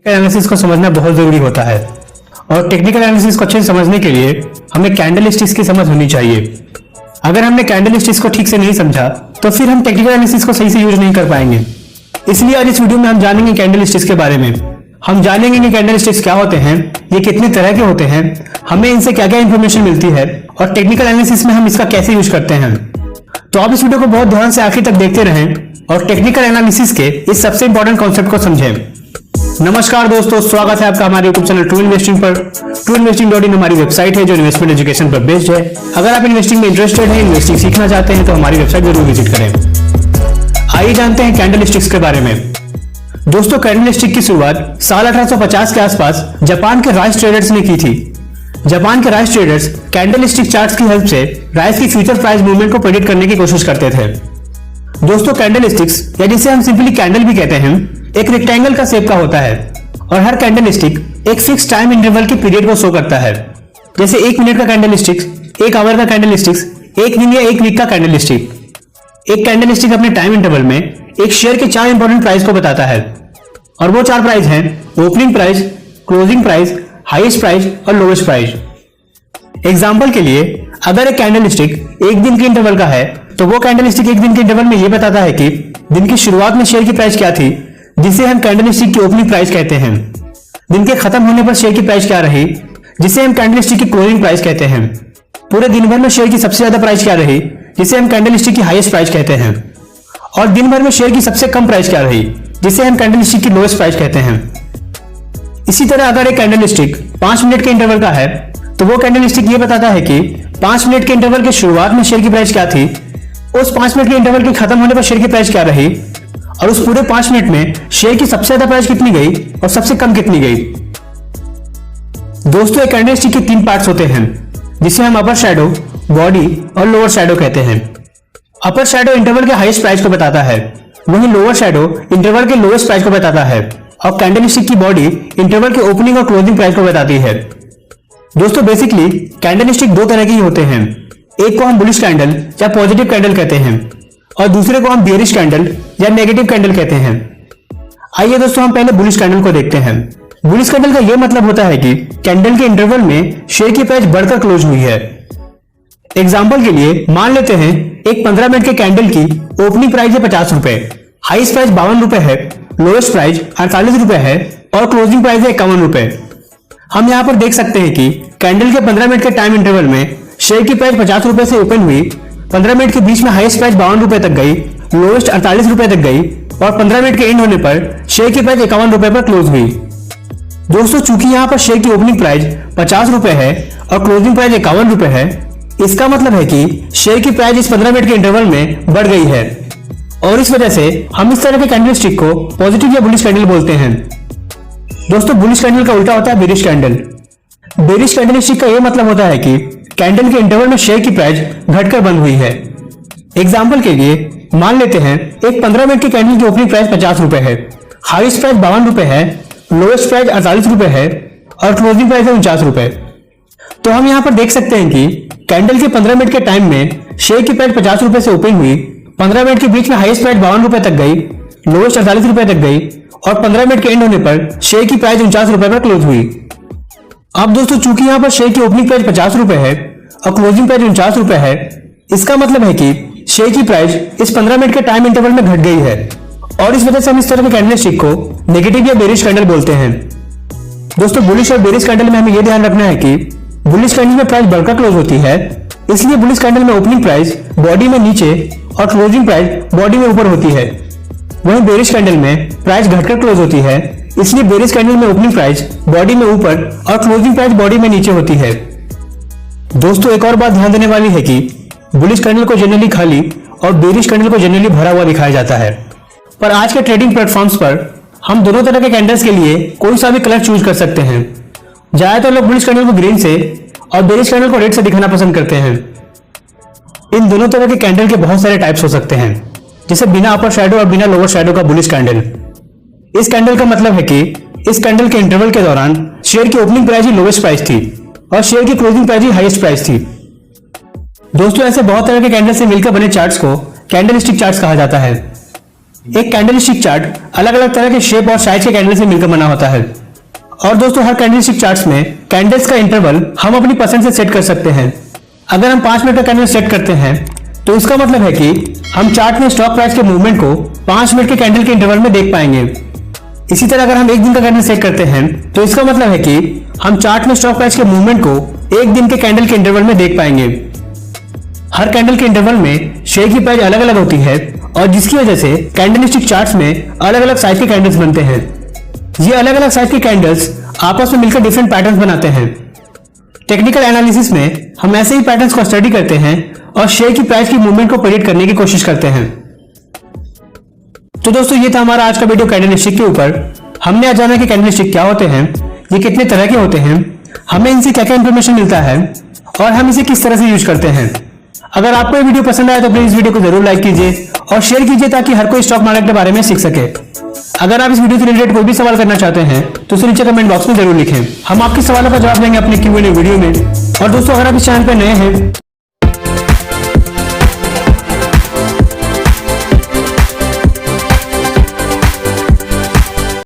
Analysis को समझना बहुत जरूरी होता है और टेक्निकल एनालिसिस को अच्छे से समझने के लिए हमें कैंडल स्टिक्स की समझ होनी चाहिए। अगर हमने कैंडल स्टिक्स को ठीक से नहीं समझा तो फिर हम टेक्निकल एनालिसिस को सही से यूज नहीं कर पाएंगे। इसलिए आज इस वीडियो में हम जानेंगे कैंडल स्टिक्स के बारे में। हम जानेंगे कि कैंडल स्टिक्स क्या होते हैं, ये कितने तरह के होते हैं, हमें इनसे क्या क्या इंफॉर्मेशन मिलती है और टेक्निकल एनालिसिस में हम इसका कैसे यूज करते हैं। तो आप इस वीडियो को बहुत ध्यान से आखिर तक देखते रहें और टेक्निकल एनालिसिस के इस सबसे इंपॉर्टेंट कॉन्सेप्ट को समझें। नमस्कार दोस्तों, स्वागत है आपका हमारे यूट्यूब चैनल ट्रू इन्वेस्टिंग पर। ट्रू इन्वेस्टिंग.in हमारी वेबसाइट है जो इन्वेस्टमेंट एजुकेशन पर बेस्ड है। अगर आप इन्वेस्टिंग में इंटरेस्टेड हैं, इन्वेस्टिंग सीखना चाहते हैं तो हमारी वेबसाइट जरूर विजिट करें। आइए जानते हैं कैंडल स्टिक्स के बारे में। दोस्तों, कैंडल स्टिक की शुरुआत साल 1850 के आसपास जापान के राइस ट्रेडर्स ने की थी। जापान के rice traders candle stick charts की हेल्प से राइस की फ्यूचर प्राइस मूवमेंट को प्रेडिक्ट करने की कोशिश करते थे। दोस्तों, कैंडल स्टिक्स या जिसे हम सिंपली कैंडल भी कहते हैं, एक रेक्टेंगल का शेप का होता है और हर कैंडल स्टिक एक फिक्स टाइम इंटरवल के पीरियड को शो करता है। जैसे 1 मिनट का कैंडल स्टिक, 1 आवर का कैंडल स्टिक, 1 दिन या 1 वीक का कैंडल स्टिक। एक कैंडल स्टिक अपने टाइम इंटरवल में एक शेयर के 4 इंपॉर्टेंट प्राइस को बताता है और वो 4 प्राइस हैं opening price, closing price, highest price और लोएस्ट प्राइस। एग्जाम्पल के लिए, अगर एक कैंडल स्टिक 1 दिन के इंटरवल का है तो वो कैंडल स्टिक 1 दिन के इंटरवल में ये बताता है कि दिन की शुरुआत में शेयर की प्राइस क्या थी, जिसे हम कैंडल स्टिक की ओपनिंग प्राइस कहते हैं। दिन के खत्म होने पर शेयर की प्राइस क्या रही, जिसे हम कैंडल स्टिक की क्लोजिंग प्राइस कहते हैं। पूरे दिन भर में शेयर की सबसे ज्यादा प्राइस क्या रही, जिसे हम कैंडल स्टिक की हाईएस्ट प्राइस कहते हैं। और दिन भर में शेयर की सबसे कम प्राइस क्या रही, जिसे हम कैंडल स्टिक की लोएस्ट प्राइस कहते हैं। इसी तरह अगर एक कैंडल स्टिक 5 मिनट के इंटरवल का है तो वो कैंडल स्टिक ये बताता है कि 5 मिनट के इंटरवल के शुरुआत में शेयर की प्राइस क्या थी, उस 5 मिनट के इंटरवल के खत्म होने पर शेयर की प्राइस क्या रही और उस पूरे 5 मिनट में शेयर की सबसे ज्यादा प्राइस कितनी गई और सबसे कम कितनी गई। दोस्तों, एक कैंडल स्टिक के 3 पार्ट्स होते हैं जिसे हम अपर शैडो, बॉडी और लोअर शैडो कहते हैं। अपर शैडो इंटरवल के हाईएस्ट प्राइस को बताता है, वहीं लोअर शैडो इंटरवल के लोएस्ट प्राइस को बताता है और कैंडल स्टिक की बॉडी इंटरवल के ओपनिंग और क्लोजिंग प्राइस को बताती है। दोस्तों, बेसिकली कैंडल स्टिक 2 तरह की होते हैं। एक को हम बुलिश कैंडल या पॉजिटिव कैंडल कहते हैं और दूसरे को हम बेयरिश कैंडल या नेगेटिव कैंडल कहते हैं। आइए दोस्तों, हम पहले बुलिश कैंडल को देखते हैं। बुलिश कैंडल का यह मतलब होता है कि कैंडल के इंटरवल में शेयर की प्राइस बढ़कर क्लोज हुई है। एग्जांपल के लिए मान लेते हैं एक 15 मिनट के कैंडल की ओपनिंग प्राइस है 50 रुपए, हाईएस्ट प्राइस 52 रुपए है, लोएस्ट प्राइस 48 रुपए है और क्लोजिंग प्राइस है 51 रुपए। हम यहाँ पर देख सकते हैं कि कैंडल के 15 मिनट के टाइम इंटरवल में शेयर की प्राइस 50 रुपए से ओपन हुई, 15 मिनट के बीच में हाईएस्ट प्राइस 52 रुपए तक गई, लोएस्ट 48 रुपए तक गई और 15 मिनट के एंड होने पर शेयर की प्राइस 51 रुपए पर क्लोज हुई। दोस्तों, चूंकि यहाँ पर शेयर की ओपनिंग प्राइस 50 रुपए है और क्लोजिंग प्राइस 51 रुपए है, इसका मतलब है कि शेयर की प्राइस इस 15 मिनट के इंटरवल में बढ़ गई है और इस वजह से हम इस तरह के कैंडल स्टिक को पॉजिटिव या बुलिश कैंडल बोलते हैं। दोस्तों, बुलिश कैंडल का उल्टा होता है bearish candle. Bearish candle stick का यह मतलब होता है कि कैंडल के इंटरवल में शेयर की प्राइस घटकर बंद हुई है। एग्जाम्पल के लिए मान लेते हैं एक 15 मिनट के कैंडल की ओपनिंग प्राइस 50 रुपए है, हाईएस्ट प्राइस 52 रुपए है, लोएस्ट प्राइस 48 रुपए है और क्लोजिंग प्राइस है 49 रुपए। तो हम यहाँ पर देख सकते हैं कि कैंडल के 15 मिनट के टाइम में शेयर की प्राइस 50 रुपए से ओपन हुई, 15 मिनट के बीच में हाईएस्ट प्राइस 52 रुपए तक गई, लोएस्ट 48 रुपए तक गई और 15 मिनट के एंड होने पर शेयर की प्राइस 49 रुपए पर क्लोज हुई। अब दोस्तों, चूंकि यहाँ पर शेयर की ओपनिंग प्राइस 50 रुपए है और क्लोजिंग प्राइस 49 रुपए है, इसका मतलब है कि शेयर की प्राइस इस 15 मिनट के टाइम इंटरवल में घट गई है और इस वजह से हम इस तरह के कैंडल स्टिक को नेगेटिव या बेरिश कैंडल बोलते हैं। दोस्तों, बुलिश और बेरिश कैंडल में हमें यह ध्यान रखना है कि बुलिश कैंडल में प्राइस बढ़कर क्लोज होती है, इसलिए बुलिश कैंडल में ओपनिंग प्राइस बॉडी में नीचे और क्लोजिंग प्राइस बॉडी में ऊपर होती है। वहीं बेरिश कैंडल में प्राइस घटकर क्लोज होती है, इसलिए बेरिश कैंडल में ओपनिंग प्राइस बॉडी में ऊपर और क्लोजिंग प्राइस बॉडी में नीचे होती है। दोस्तों, एक और बात ध्यान देने वाली है कि बुलिश कैंडल को जनरली खाली और बेरिश कैंडल को जनरली भरा हुआ दिखाया जाता है। पर आज के ट्रेडिंग प्लेटफॉर्म्स पर हम दोनों तरह के कैंडल्स के लिए कोई सा भी कलर चूज कर सकते हैं। ज्यादातर लोग बुलिश कैंडल को ग्रीन से और बेरिश कैंडल को रेड से दिखाना पसंद करते हैं। इन दोनों तरह के कैंडल के बहुत सारे टाइप्स हो सकते हैं, जैसे बिना अपर शैडो और बिना लोअर शैडो का बुलिश कैंडल। इस कैंडल का मतलब है कि इस कैंडल के इंटरवल के दौरान शेयर की ओपनिंग प्राइस ही लोएस्ट प्राइस थी और शेयर की क्लोजिंग प्राइस ही हाईएस्ट प्राइस थी। दोस्तों, ऐसे बहुत तरह के कैंडल से मिलकर बने चार्ट्स को कैंडल स्टिक चार्ट्स कहा जाता है। एक कैंडलस्टिक चार्ट अलग अलग तरह के शेप और साइज के कैंडल से मिलकर बना होता है। और दोस्तों हर कैंडलस्टिक चार्ट्स में कैंडल्स का इंटरवल हम अपनी पसंद से सेट कर सकते हैं। अगर हम 5 मिनट का कैंडल सेट करते हैं तो इसका मतलब है कि हम चार्ट में स्टॉक प्राइस के मूवमेंट को 5 मिनट के कैंडल के इंटरवल में देख पाएंगे। इसी तरह अगर हम 1 दिन का कैंडल सेट करते हैं तो इसका मतलब है कि हम चार्ट में स्टॉक प्राइस के मूवमेंट को 1 दिन के कैंडल के इंटरवल में देख पाएंगे। हर कैंडल के इंटरवल में शेयर की प्राइस अलग अलग होती है और जिसकी वजह से कैंडलस्टिक चार्ट्स में अलग अलग साइज के कैंडल्स बनते हैं। ये अलग अलग साइज के कैंडल्स आपस में मिलकर डिफरेंट पैटर्न्स बनाते हैं। टेक्निकल एनालिसिस में हम ऐसे ही पैटर्न्स को स्टडी करते हैं और शेयर की प्राइस की मूवमेंट को प्रेडिक्ट करने की कोशिश करते हैं। तो दोस्तों ये था हमारा आज का वीडियो कैंडलस्टिक के ऊपर। हमने आज जाना कि कैंडलस्टिक क्या होते हैं, ये कितने तरह के होते हैं, हमें इनसे क्या क्या इंफॉर्मेशन मिलता है और हम इसे किस तरह से यूज करते हैं। अगर आपको ये वीडियो पसंद आया तो प्लीज वीडियो को जरूर लाइक कीजिए और शेयर कीजिए ताकि हर कोई स्टॉक मार्केट के बारे में सीख सके। अगर आप इस वीडियो से रिलेटेड कोई भी सवाल करना चाहते हैं तो उसे नीचे कमेंट बॉक्स में जरूर लिखें। हम आपके सवालों का जवाब देंगे अपने Q&A वीडियो में। और दोस्तों अगर आप इस चैनल पर नए हैं